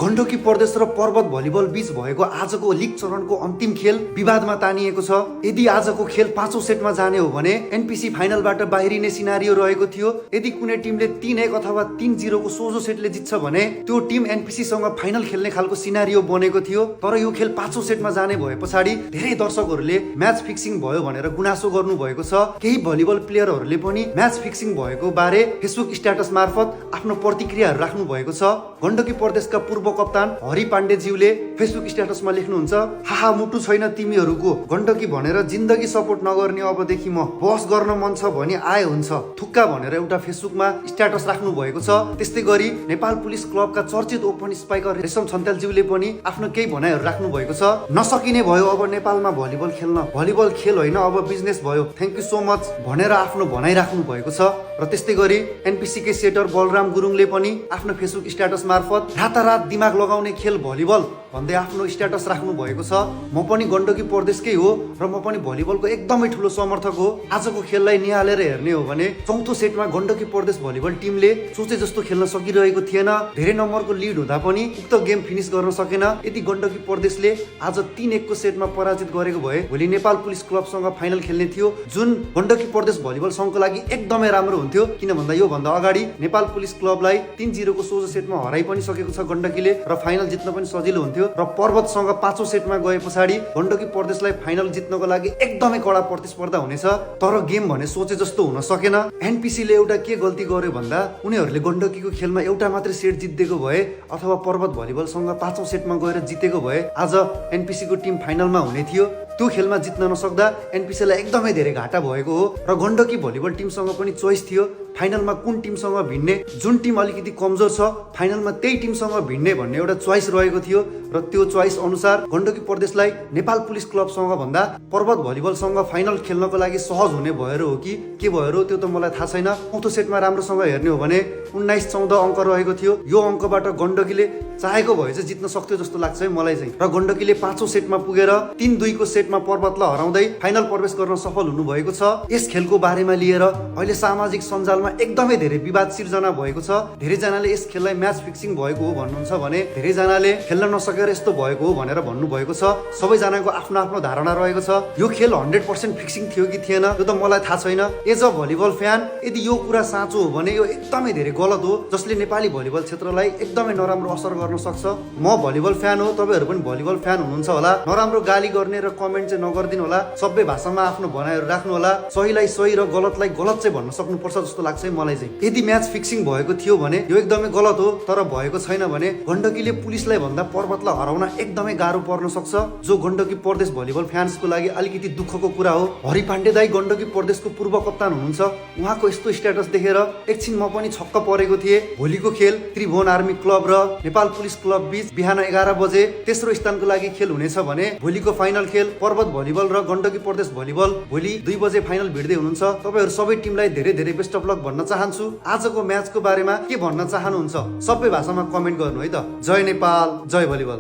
गण्डकी प्रदेश र पर्वत भलिबल बीच भएको आजको लिग चरणको अन्तिम खेल विवादमा तानिएको छ। यदि आजको खेल 5औं सेटमा जाने हो भने एनपीसी फाइनलबाट बाहिरिने सिनारियो रहेको थियो। यदि कुनै टिमले 3-1 अथवा 3-0 को सोझो सेटले जित्छ भने त्यो टिम एनपीसी सँग फाइनल खेल्ने खालको सिनारियो बनेको थियो। तर यो खेल 5औं सेटमा जाने भए पछाडि धेरै दर्शकहरूले म्याच फिक्सिङ भयो भनेर गुनासो गर्नु भएको छ। केही भलिबल प्लेयरहरूले पनि म्याच फिक्सिङ भएको बारे फेसबुक स्ट्याटस मार्फत आफ्नो प्रतिक्रियाहरू राख्नु भएको छ। गण्डकी प्रदेशका पूर्व कप्तान हरि पाण्डेज्यूले फेसबुक स्ट्याटसमा लेख्नुहुन्छ, हाहा मुटु छैन तिमीहरूको, गण्डकी भनेर जिन्दगी सपोर्ट नगर्ने अबदेखि म बस गर्न मन छ भने आए हुन्छ थुक्का भनेर एउटा फेसबुकमा स्ट्याटस राख्नु भएको छ। त्यस्तै गरी नेपाल पुलिस क्लबका चर्चित ओपन स्पाइकर रेशम छन्तेलज्यूले पनि आफ्नो केही भनाइहरू राख्नु भएको छ। नसकिने भयो अब नेपालमा भलिबल खेल्न, भलिबल खेल होइन अब बिजनेस भयो, थ्याङ्क यू सो मच भनेर आफ्नो भनाइ राख्नु भएको छ। र त्यस्तै गरी एनपीसी के सेटर बलराम गुरुङले पनि आफ्नो फेसबुक स्ट्याटस मार्फत रातारात दिमाग लगाउने खेल भलिबल भन्दै आफ्नो स्ट्याटस राख्नु भएको छ। म पनि गण्डकी प्रदेशकै हो र म पनि भलिबलको एकदमै ठुलो समर्थक हो। आजको खेललाई निहालेर हेर्ने हो भने चौथो सेटमा गण्डकी प्रदेश भलिबल टिमले सोचे जस्तो खेल्न सकिरहेको थिएन। धेरै नम्बरको लिड हुँदा पनि उक्त गेम फिनिस गर्न सकेन। यदि गण्डकी प्रदेशले आज 3-1 को सेटमा पराजित गरेको भए भोलि नेपाल पुलिस क्लबसँग फाइनल खेल्ने थियो, जुन गण्डकी प्रदेश भलिबल सङ्घको लागि एकदमै राम्रो हुन्थ्यो। किन भन्दा यो भन्दा अगाडि नेपाल पुलिस क्लबलाई 3-0 को सोझो सेटमा हराइ पनि सकेको छ गण्डकीले र फाइनल जित्न पनि सजिलो हुन्थ्यो। र पर्वतसँग 5औं सेटमा गए पछाडि गण्डकी प्रदेशलाई फाइनल जित्नको लागि एकदमै कडा प्रतिस्पर्धा हुनेछ। तर गेम भने सोचे जस्तो हुन सकेन। एनपीसीले एउटा के गल्ती गर्यो भन्दा उनीहरूले गण्डकीको खेलमा एउटा मात्रै सेट जितेको भए अथवा पर्वत भलिबलसँग 5औं सेटमा गएर जितेको भए आज एनपीसीको टिम फाइनलमा हुने थियो। त्यो खेलमा जित्न नसक्दा एनपीसीलाई एकदमै धेरै घाटा भएको हो। र गण्डकी भलिबल टिमसँग पनि चोइस थियो फाइनलमा कुन टिमसँग भिड्ने, जुन टिम अलिकति कमजोर छ फाइनलमा त्यही टिमसँग भिड्ने भन्ने एउटा चोइस रहेको थियो। र त्यो चोइस अनुसार गण्डकी प्रदेशलाई नेपाल पुलिस क्लबसँग भन्दा पर्वत भलिबलसँग फाइनल खेल्नको लागि सहज हुने भएर हो कि के भएर त्यो त मलाई थाहा छैन। चौथो सेटमा राम्रोसँग हेर्ने हो भने 19-14 अङ्क रहेको थियो। यो अङ्कबाट गण्डकीले चाहेको भए चाहिँ जित्न सक्थ्यो जस्तो लाग्छ है मलाई चाहिँ। र गण्डकीले 5औं सेटमा पुगेर 3-2 को सेटमा पर्वतलाई हराउँदै फाइनल प्रवेश गर्न सफल हुनु भएको छ। यस खेलको बारेमा लिएर अहिले सामाजिक सञ्जालमा एकदमै धेरै विवाद सिर्जना भएको छ। धेरैजनाले यस खेललाई म्याच फिक्सिङ भएको हो भन्नुहुन्छ भने धेरैजनाले खेल्न नसकेर यस्तो भएको हो भनेर भन्नु भएको छ। सबैजनाको आफ्नो आफ्नो धारणा रहेको छ। यो खेल 100% फिक्सिङ थियो कि थिएन यो त मलाई थाहा छैन। एज अ भलिबल फ्यान यदि यो कुरा साँचो हो भने यो एकदमै धेरै गलत हो, जसले नेपाली भलिबल क्षेत्रलाई एकदमै नराम्रो असर गर्न सक्छ। म भलिबल फ्यान हो, तपाईहरु पनि भलिबल फ्यान हुनुहुन्छ होला। नराम्रो गाली गर्ने र कमेन्ट चाहिँ नगर्दिनु होला। सबै भाषामा आफ्नो भनाइहरू राख्नु होला। सहीलाई सही र गलतलाई गलत चाहिँ भन्न सक्नुपर्छ जस्तो लाग्छ मलाई चाहिँ। यदि म्याच फिक्सिङ भएको थियो भने यो एकदमै गलत हो, तर भएको छैन भने गण्डकीले पुलिसलाई भन्दा पर्वतलाई हराउन एकदमै गाह्रो पर्न सक्छ, जो गण्डकी प्रदेश भलिबल फ्यान्सको लागि अलिकति दुःखको कुरा हो। हरि पाण्डे दाई गण्डकी प्रदेशको पूर्व कप्तान हुनुहुन्छ। उहाँको यस्तो स्ट्याटस देखेर एकछिन म पनि छक्क परेको थिएँ। भोलिको खेल त्रिभुवन आर्मी क्लब र नेपाल पुलिस क्लब बीच बिहान 11 बजे तेस्रो स्थानको लागि खेल हुनेछ भने भोलिको फाइनल खेल पर्वत भलिबल र गण्डकी प्रदेश भलिबल भोलि 2 बजे फाइनल भिड्दै हुनुहुन्छ। तपाईहरु सबै टिमलाई धेरै धेरै बेस्ट अफ लक भन्न चाहन्छु। आजको म्याचको बारेमा के भन्न चाहनुहुन्छ सबै भाषामा कमेन्ट गर्नु है त। जय नेपाल, जय भलिबल।